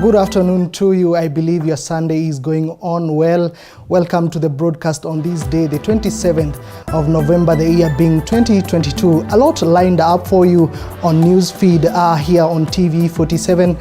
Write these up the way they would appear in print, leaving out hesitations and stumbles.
Good afternoon to you. I believe your Sunday is going on well. Welcome to the broadcast on this day, the 27th of November, the year being 2022. A lot lined up for you on news feed here on TV 47.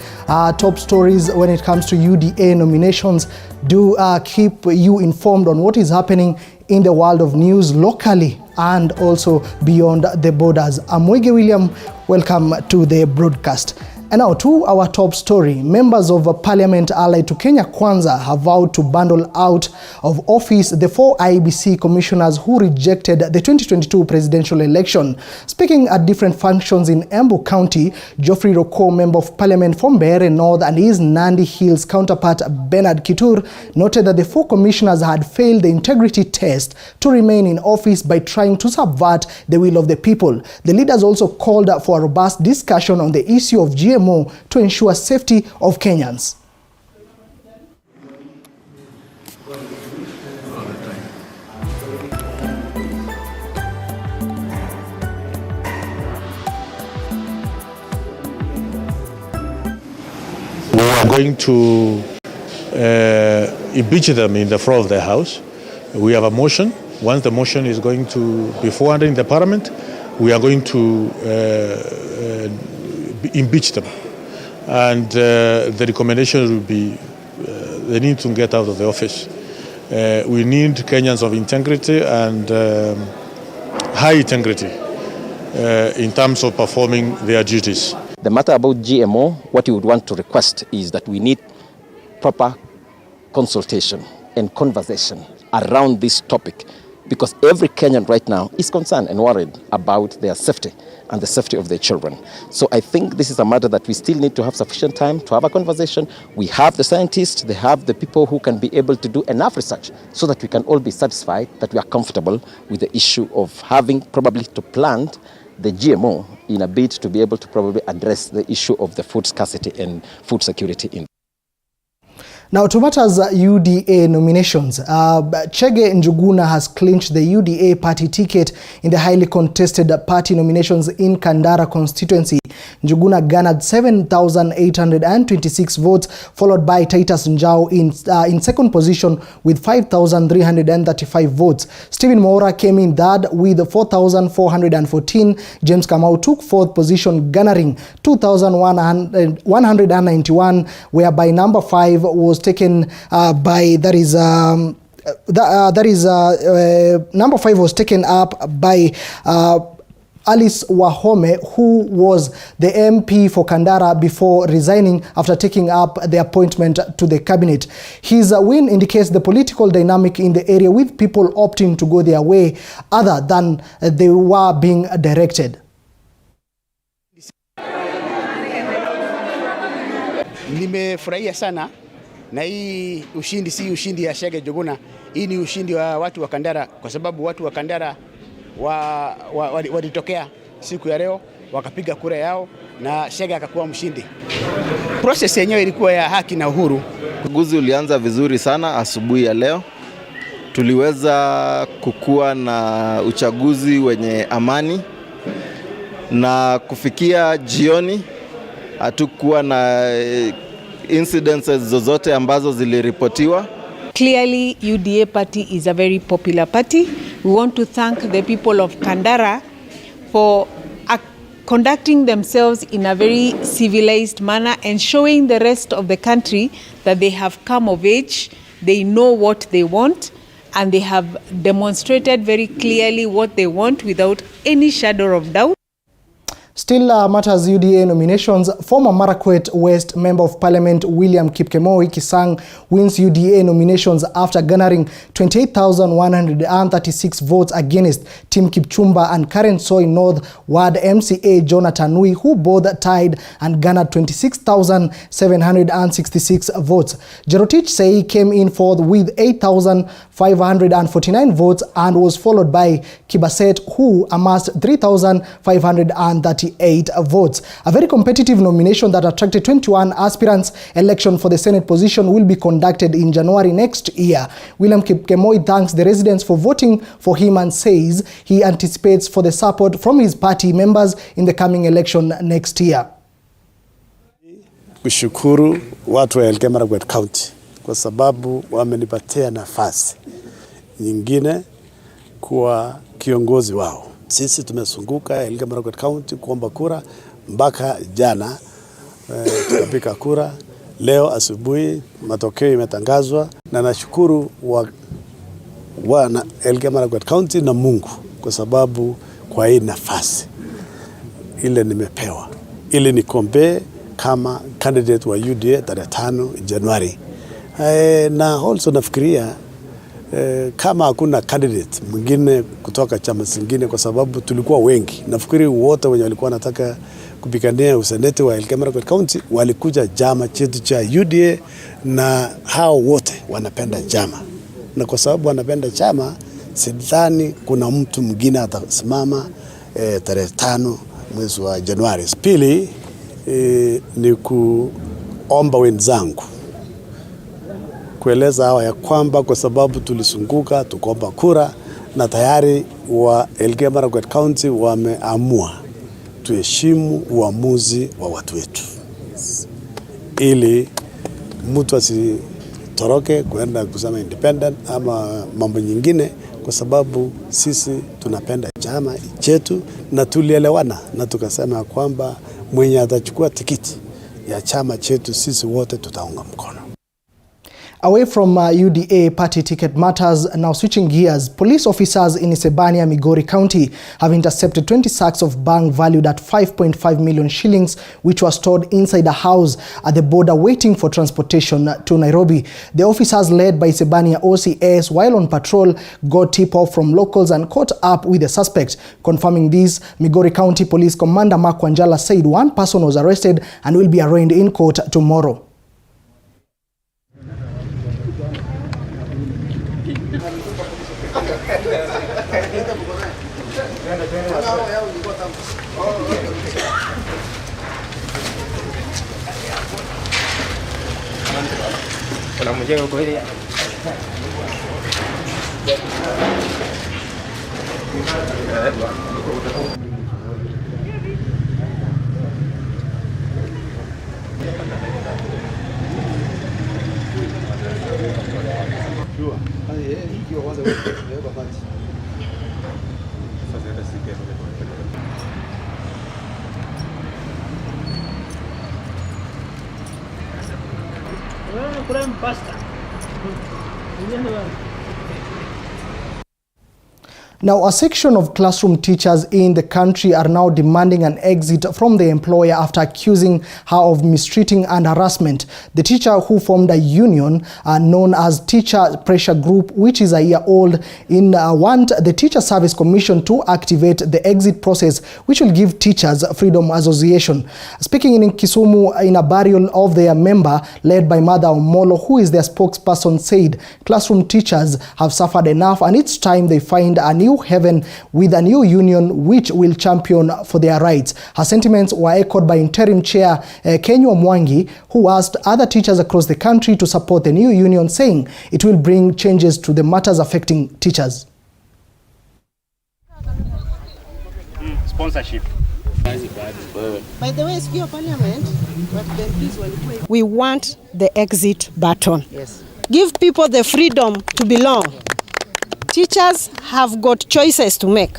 Top stories when it comes to UDA nominations. Do keep you informed on what is happening in the world of news locally and also beyond the borders. I'm Wege William. Welcome to the broadcast. And now to our top story. Members of Parliament allied to Kenya Kwanza have vowed to bundle out of office the 4 IEBC commissioners who rejected the 2022 presidential election. Speaking at different functions in Embu County, Geoffrey Roko, Member of Parliament from Mbeere North, and his Nandi Hills counterpart Bernard Kitur noted that the 4 commissioners had failed the integrity test to remain in office by trying to subvert the will of the people. The leaders also called for a robust discussion on the issue of GMO to ensure safety of Kenyans. We are going to impeach them in the floor of the House. We have a motion. Once the motion is going to be forwarded in the Parliament, we are going to impeach them, and the recommendation will be they need to get out of the office. We need Kenyans of integrity and high integrity in terms of performing their duties. The matter about GMO, what you would want to request is that we need proper consultation and conversation around this topic, because every Kenyan right now is concerned and worried about their safety and the safety of their children. So I think this is a matter that we still need to have sufficient time to have a conversation. We have the scientists, they have the people who can be able to do enough research so that we can all be satisfied that we are comfortable with the issue of having probably to plant the GMO in a bid to be able to probably address the issue of the food scarcity and food security in. Now, to matters UDA nominations, Chege Njuguna has clinched the UDA party ticket in the highly contested party nominations in Kandara constituency. Njuguna garnered 7,826 votes, followed by Titus Njau in second position with 5,335 votes. Stephen Mora came in third with 4,414. James Kamau took fourth position, garnering 2,191, whereby number 5 was taken by number 5 was taken up by Alice Wahome, who was the MP for Kandara before resigning after taking up the appointment to the cabinet. His win indicates the political dynamic in the area, with people opting to go their way other than they were being directed. Nimefurahia sana na hii ushindi si ushindi ya Chege Njuguna. Hii ni ushindi wa watu wa Kandara, kwa sababu watu wa Kandara walitokea siku ya leo wakapiga kura yao na Chege akakuwa mshindi. Process yenyewe ilikuwa ya haki na uhuru. Uchaguzi ulianza vizuri sana asubuhi ya leo. Tuliweza kukua na uchaguzi wenye amani, na kufikia jioni hatukuwa na incidences zozote ambazo ziliripotiwa. Clearly, UDA party is a very popular party. We want to thank the people of Kandara for conducting themselves in a very civilized manner and showing the rest of the country that they have come of age, they know what they want, and they have demonstrated very clearly what they want without any shadow of doubt. Still matters UDA nominations. Former Marakwet West Member of Parliament William Kipkemoi Kisang wins UDA nominations after garnering 28,136 votes against Tim Kipchumba and Transoya North Ward MCA Jonathan Nui, who both tied and garnered 26,766 votes. Jerotich Sei came in fourth with 8,549 votes and was followed by Kibaset, who amassed 3,538 votes. A very competitive nomination that attracted 21 aspirants. Election for the Senate position will be conducted in January next year. William Kipkemoi thanks the residents for voting for him and says he anticipates for the support from his party members in the coming election next year. kushukuru watu wa Elgeyo Marakwet County kwa sababu wamenipatia nafasi nyingine kuwa kiongozi wao. Sisi tumesunguka Elgeyo Marakwet County kuomba kura mpaka jana tukapiga kura. Leo asubuhi matokeo imetangazwa na nashukuru wana Elgeyo Marakwet County na Mungu kwa sababu kwa hii nafasi ile nimepewa ili nikombe kama candidate wa UDA tarehe 5 Januari. Na also nafikiria kama hakuna candidate mwingine kutoka chama zingine, kwa sababu tulikuwa wengi. Nafikiri wote wenye walikuwa wanataka kupigania useneti wa Elgeyo Marakwet County walikuja chama chetu cha UDA, na hao wote wanapenda chama. Na kwa sababu wanapenda chama, sidhani kuna mtu mwingine atasimama tarehe 5 mwezi wa Januari. Pili ni kuomba wenzangu kueleza hawa ya kwamba kwa sababu tulisunguka tukomba kura na tayari wa Elgeyo Marakwet County wameamua tuheshimu uamuzi wa watu wetu, ili mtu asitoroke kwenda kusema independent ama mambo nyingine, kwa sababu sisi tunapenda chama chetu na tulielewana na tukasema kwamba mwenye atachukua tikiti ya chama chetu sisi wote tutaunga mkono. Away from UDA party ticket matters, now switching gears, police officers in Isebania, Migori County have intercepted 20 sacks of bang valued at 5.5 million shillings, which were stored inside a house at the border waiting for transportation to Nairobi. The officers, led by Isebania OCS, while on patrol, got tip-off from locals and caught up with the suspect. Confirming this, Migori County Police Commander Mark Wanjala said one person was arrested and will be arraigned in court tomorrow. Now, a section of classroom teachers in the country are now demanding an exit from the employer after accusing her of mistreating and harassment. The teacher, who formed a union known as Teacher Pressure Group, which is a year old, want the Teacher Service Commission to activate the exit process, which will give teachers freedom association. Speaking in Kisumu in a burial of their member, led by Mother Omolo, who is their spokesperson, said classroom teachers have suffered enough and it's time they find a new heaven with a new union which will champion for their rights. Her sentiments were echoed by interim chair Kenyo Mwangi, who asked other teachers across the country to support the new union, saying it will bring changes to the matters affecting teachers. Sponsorship. By the way, Speaker of Parliament, we want the exit button. yes. Give people the freedom to belong. Teachers have got choices to make,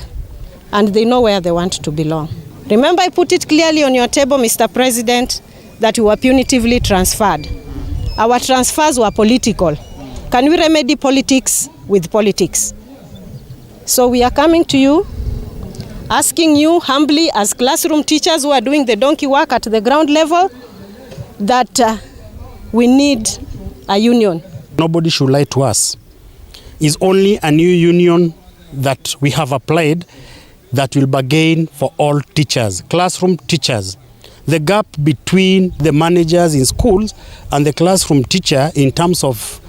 and they know where they want to belong. Remember, I put it clearly on your table, Mr. President, that we were punitively transferred. Our transfers were political. Can we remedy politics with politics? So we are coming to you, asking you humbly as classroom teachers who are doing the donkey work at the ground level, that we need a union. Nobody should lie to us. It's only a new union that we have applied that will bargain for all teachers, classroom teachers. The gap between the managers in schools and the classroom teacher in terms of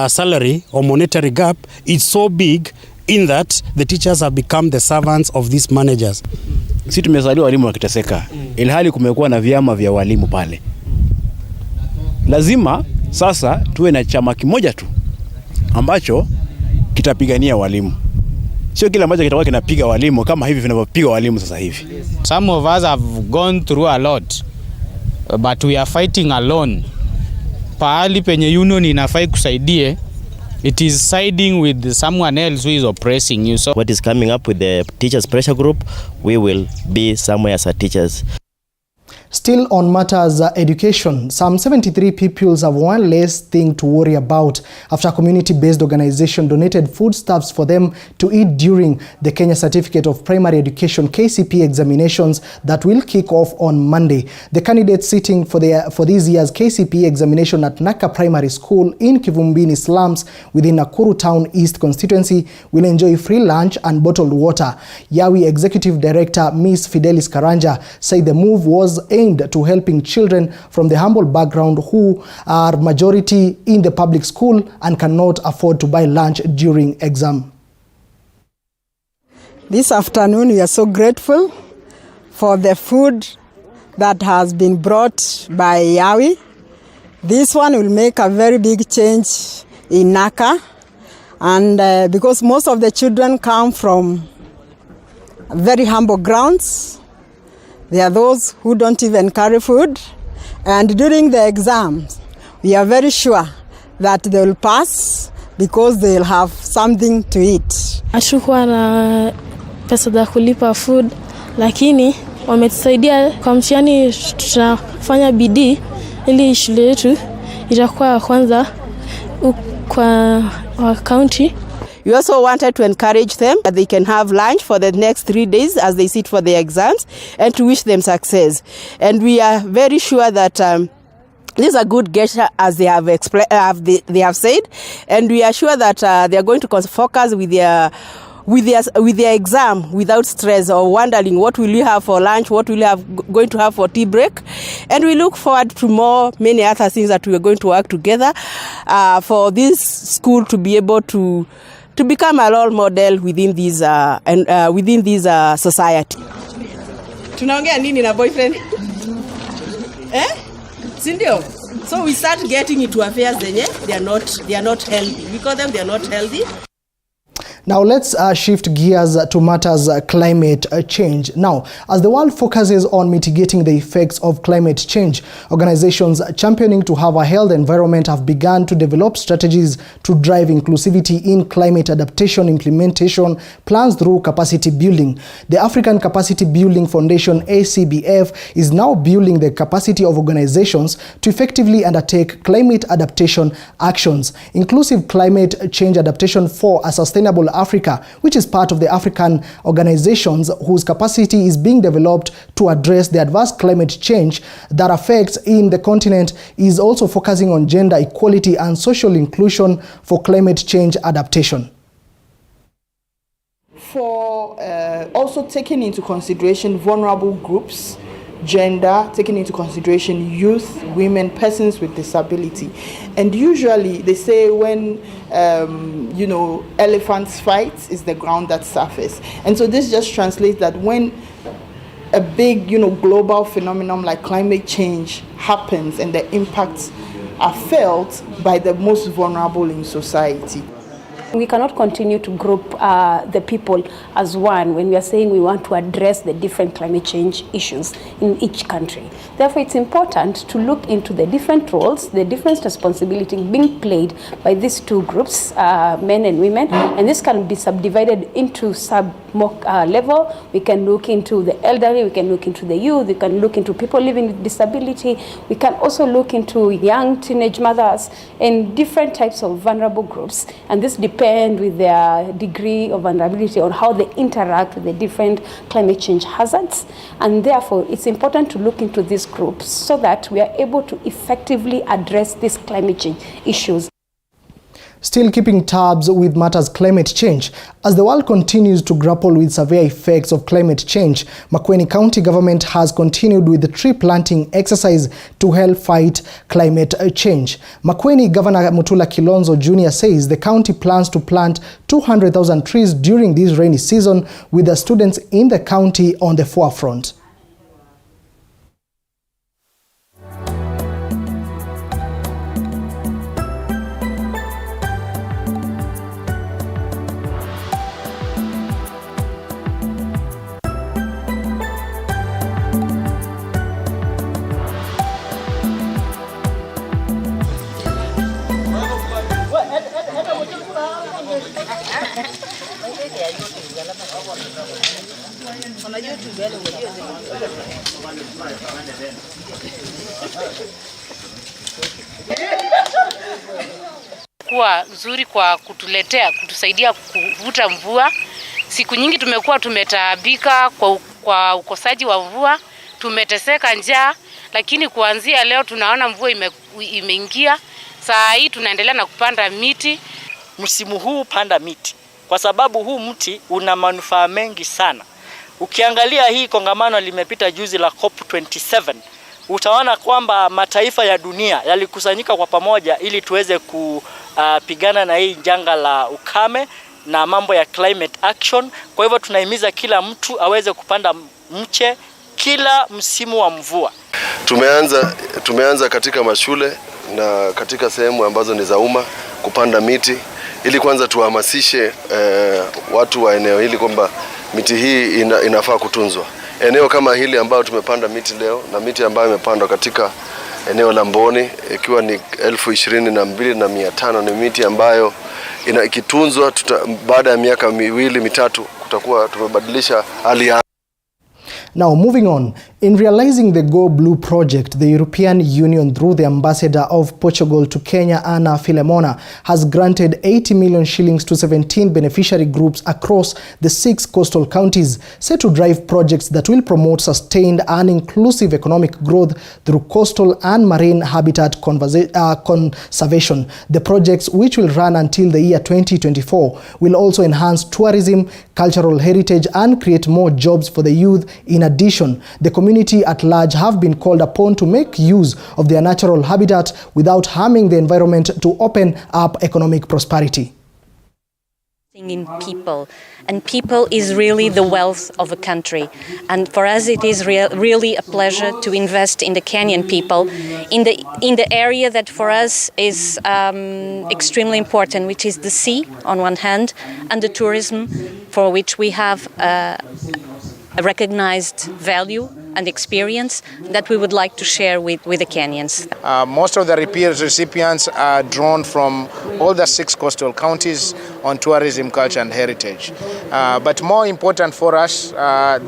salary or monetary gap is so big in that the teachers have become the servants of these managers. Sisi tumezaliwa walimu wakiteseka, ilhali kumekuwa na vyama vya walimu pale. Lazima sasa tuwe na chama kimoja tu ambacho kitapigania walimu. Sio kile ambacho kitakuwa kinapiga walimu kama hivi vinavyopiga walimu sasa hivi. Some of us have gone through a lot but we are fighting alone. Pahali penye union inafai kusaidie, it is siding with someone else who is oppressing you. So what is coming up with the teachers pressure group, we will be somewhere as a teachers. Still on matters education, some 73 pupils have one less thing to worry about after a community-based organization donated foodstuffs for them to eat during the Kenya Certificate of Primary Education KCP examinations that will kick off on Monday. The candidates sitting for this year's KCP examination at Naka Primary School in Kivumbini slums within Nakuru Town East constituency will enjoy free lunch and bottled water. Yawi Executive Director Ms. Fidelis Karanja said the move was aimed to helping children from the humble background who are majority in the public school and cannot afford to buy lunch during exam. This afternoon we are so grateful for the food that has been brought by Yawi. This one will make a very big change in Naka, and because most of the children come from very humble grounds. There are those who don't even carry food, and during the exams, we are very sure that they will pass because they will have something to eat. Hatukuwa na pesa za kulipa food, lakini wametusaidia kwa mtihani. Tutafanya bidii ili shule yetu itakuwa kwanza kwa county. We also wanted to encourage them that they can have lunch for the next 3 days as they sit for their exams, and to wish them success. And we are very sure that this is a good gesture, as they have they have said, and we are sure that they are going to focus with their exam without stress or wondering what will you have for lunch, what will you going to have for tea break. And we look forward to many other things that we are going to work together for this school to be able to become a role model within this society. Tunaongea nini na boyfriend? Sindio? So we start getting into affairs zenye they are not healthy. We call them they are not healthy. Now let's shift gears to matters climate change. Now, as the world focuses on mitigating the effects of climate change, organizations championing to have a healthy environment have begun to develop strategies to drive inclusivity in climate adaptation implementation plans through capacity building. The African Capacity Building Foundation, ACBF, is now building the capacity of organizations to effectively undertake climate adaptation actions. Inclusive climate change adaptation for a sustainable Africa, which is part of the African organizations whose capacity is being developed to address the adverse climate change that affects in the continent, is also focusing on gender equality and social inclusion for climate change adaptation. For also taking into consideration vulnerable groups, gender, taking into consideration youth, women, persons with disability. And usually they say when elephants fight is the ground that suffers. And so this just translates that when a big global phenomenon like climate change happens and the impacts are felt by the most vulnerable in society. We cannot continue to group the people as one when we are saying we want to address the different climate change issues in each country. Therefore, it's important to look into the different roles, the different responsibilities being played by these two groups, men and women, and this can be subdivided into level. We can look into the elderly, we can look into the youth, we can look into people living with disability, we can also look into young teenage mothers and different types of vulnerable groups, and this depends with their degree of vulnerability on how they interact with the different climate change hazards. And therefore, it's important to look into these groups so that we are able to effectively address these climate change issues. Still keeping tabs with matters climate change. As the world continues to grapple with severe effects of climate change, Makueni County government has continued with the tree planting exercise to help fight climate change. Makueni Governor Mutula Kilonzo Jr. says the county plans to plant 200,000 trees during this rainy season, with the students in the county on the forefront. Kuwa nzuri kwa kutusaidia kuvuta mvua. Siku nyingi tumekuwa tumetaabika kwa ukosaji wa mvua, tumeteseka njaa, lakini kuanzia leo tunaona mvua imeingia. Saa hii tunaendelea na kupanda miti. Msimu huu panda miti, kwa sababu huu mti una manufaa mengi sana. Ukiangalia hii kongamano limepita juzi la COP27, utaona kwamba mataifa ya dunia yalikusanyika kwa pamoja ili tuweze kupigana na hii janga la ukame na mambo ya climate action. Kwa hivyo tunahimiza kila mtu aweze kupanda mche kila msimu wa mvua. Tumeanza katika mashule na katika sehemu ambazo ni za umma kupanda miti ili kwanza tuhamasishe watu wa eneo hili kwamba miti hii inafaa kutunzwa. Eneo kama hili ambayo tumepanda miti leo na miti ambayo imepandwa katika eneo la Mboni ikiwa ni 22,500 ni miti ambayo ikitunzwa baada ya miaka 2-3 kutakuwa tumebadilisha hali ya. Now, moving on, in realizing the Go Blue project, the European Union, through the ambassador of Portugal to Kenya, Ana Filemona, has granted 80 million shillings to 17 beneficiary groups across the 6 coastal counties, set to drive projects that will promote sustained and inclusive economic growth through coastal and marine habitat conservation. The projects, which will run until the year 2024, will also enhance tourism, cultural heritage, and create more jobs for the youth. In addition, the community at large have been called upon to make use of their natural habitat without harming the environment to open up economic prosperity. In people, and people is really the wealth of a country, and for us it is really a pleasure to invest in the Kenyan people in the area that for us is extremely important, which is the sea on one hand, and the tourism, for which we have a recognized value and experience that we would like to share with the Kenyans. Most of the recipients are drawn from all the 6 coastal counties on tourism, culture and heritage. But more important for us,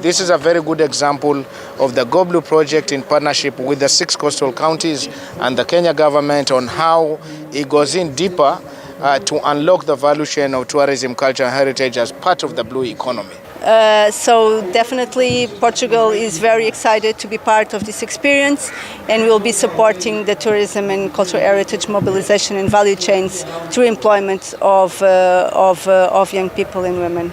this is a very good example of the Go Blue project in partnership with the 6 coastal counties and the Kenya government on how it goes in deeper to unlock the value chain of tourism, culture and heritage as part of the blue economy. So definitely Portugal is very excited to be part of this experience, and will be supporting the tourism and cultural heritage mobilization and value chains through employment of young people and women.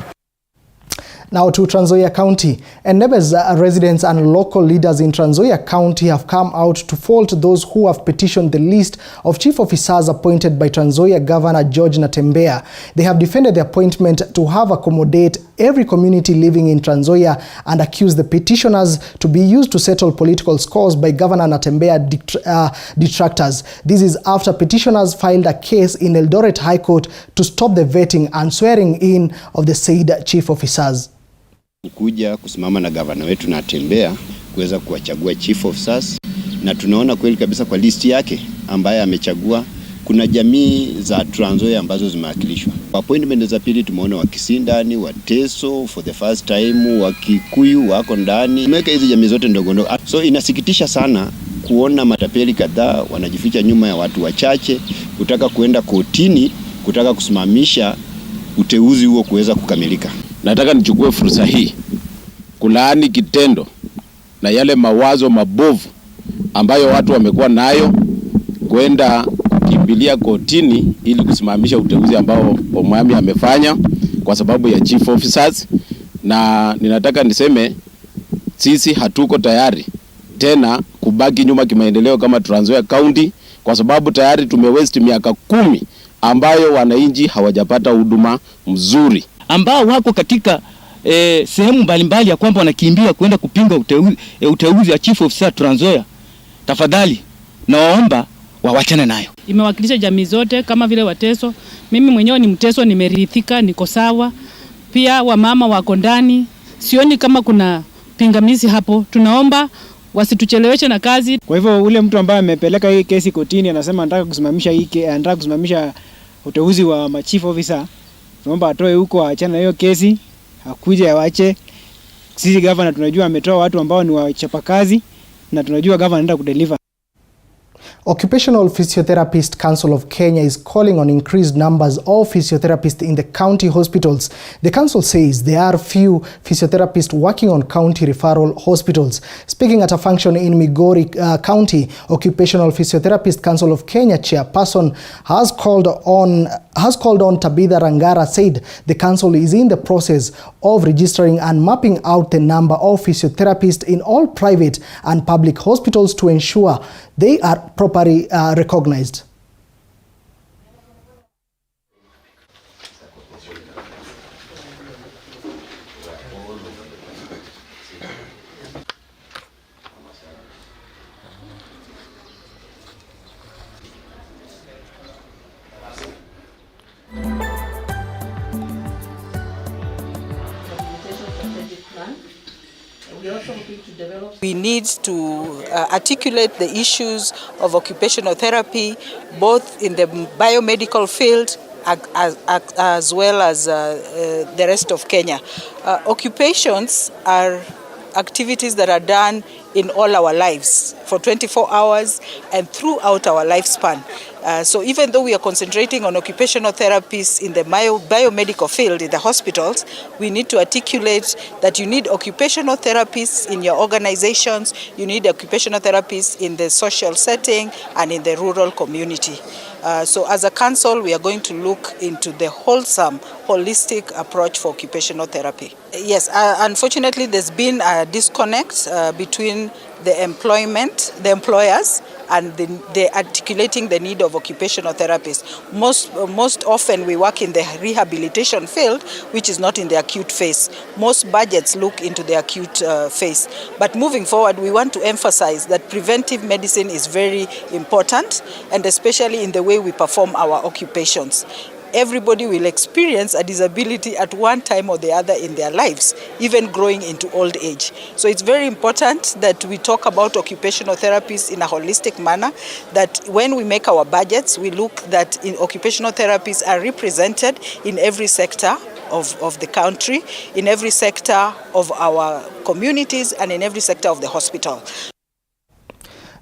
Now to Transoya County. And neighbors, residents and local leaders in Transoya County have come out to fault those who have petitioned the list of chief officers appointed by Transoya Governor George Natembeya. They have defended the appointment to have accommodate every community living in Transoya and accused the petitioners to be used to settle political scores by Governor Natembeya detractors. This is after petitioners filed a case in Eldoret High Court to stop the vetting and swearing in of the said chief officers. Kuja kusimama na gavana wetu Natembeya kuweza kuwachagua chief officers, na tunaona kweli kabisa kwa listi yake ambaye amechagua kuna jamii za Transoya ambazo zimewakilishwa. Appointment za pili tumeona Wakisii ndani, Wateso for the first time, Wakikuyu wako ndani. Tumeweka hizi jamii zote ndogo ndogo. So inasikitisha sana kuona matapeli kadhaa wanajificha nyuma ya watu wachache kutaka kuenda kotini kutaka kusimamisha uteuzi huo kuweza kukamilika. Nataka nichukue fursa hii kulaani kitendo na yale mawazo mabovu ambayo watu wamekuwa nayo kwenda kukimbilia kotini ili kusimamisha uteuzi ambao Omwami amefanya kwa sababu ya chief officers, na ninataka niseme sisi hatuko tayari tena kubaki nyuma kimaendeleo kama Transoya County, kwa sababu tayari tumewaste miaka 10 ambayo wananchi hawajapata huduma mzuri, ambao wako katika sehemu mbalimbali ya kwamba wanakimbia kwenda kupinga uteuzi wa chief officer Transoya. Tafadhali naomba wawachane nayo. Imewakilisha jamii zote kama vile Wateso. Mimi mwenyewe ni Mteso, nimeridhika, niko sawa. Pia wamama wako ndani. Sioni kama kuna pingamizi hapo. Tunaomba wasitucheleweshe na kazi. Kwa hivyo ule mtu ambaye amepeleka hii kesi kotini anasema anataka kusimamisha uteuzi wa chief officer, tunaomba atoe huko, aachane na hiyo kesi, akuje awache. Sisi governor tunajua ametoa watu ambao ni wachapakazi na tunajua governor anaenda kudeliver. Occupational Physiotherapist Council of Kenya is calling on increased numbers of physiotherapists in the county hospitals. The council says there are few physiotherapists working on county referral hospitals. Speaking at a function in Migori County, Occupational Physiotherapist Council of Kenya chairperson has called on Tabitha Rangara said the council is in the process of registering and mapping out the number of physiotherapists in all private and public hospitals to ensure they are properly recognized. We need to articulate the issues of occupational therapy, both in the biomedical field as well as the rest of Kenya. Occupations are activities that are done in all our lives for 24 hours and throughout our lifespan. So even though we are concentrating on occupational therapies in the biomedical field in the hospitals, we need to articulate that you need occupational therapists in your organizations, you need occupational therapists in the social setting and in the rural community. So as a council, we are going to look into the wholesome, holistic approach for occupational therapy. Yes, unfortunately, there's been a disconnect between the employers, and the articulating the need of occupational therapists. Most often we work in the rehabilitation field, which is not in the acute phase. Most budgets look into the acute phase. But moving forward, we want to emphasize that preventive medicine is very important, and especially in the way we perform our occupations. Everybody will experience a disability at one time or the other in their lives, even growing into old age. So it's very important that we talk about occupational therapies in a holistic manner, that when we make our budgets, we look that occupational therapies are represented in every sector of the country, in every sector of our communities, and in every sector of the hospital.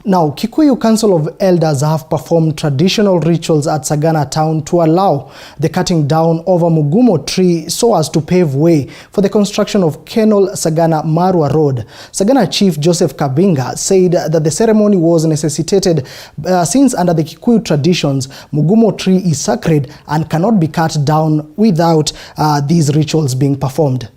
Now, Kikuyu Council of Elders have performed traditional rituals at Sagana town to allow the cutting down of a mugumo tree so as to pave way for the construction of Kenol Sagana Marwa Road. Sagana Chief Joseph Kabinga said that the ceremony was necessitated since under the Kikuyu traditions, mugumo tree is sacred and cannot be cut down without these rituals being performed.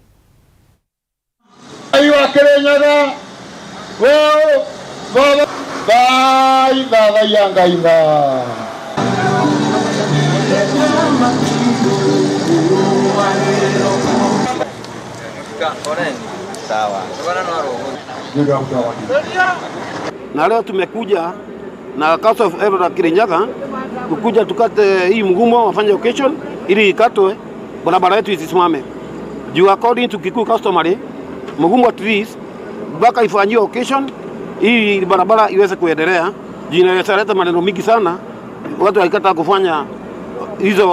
Na leo tumekuja na Council of Elders Kirinyaga kukuja tukate hii mgumo wafanye occasion ili ikatwe barabara yetu isisimame. Due according to Kikuyu customary, mgumo trees mpaka ifanyiwe occasion hii barabara iweze kuendelea. Jina inaleta maneno mingi sana. Watu waikata kufanya hizo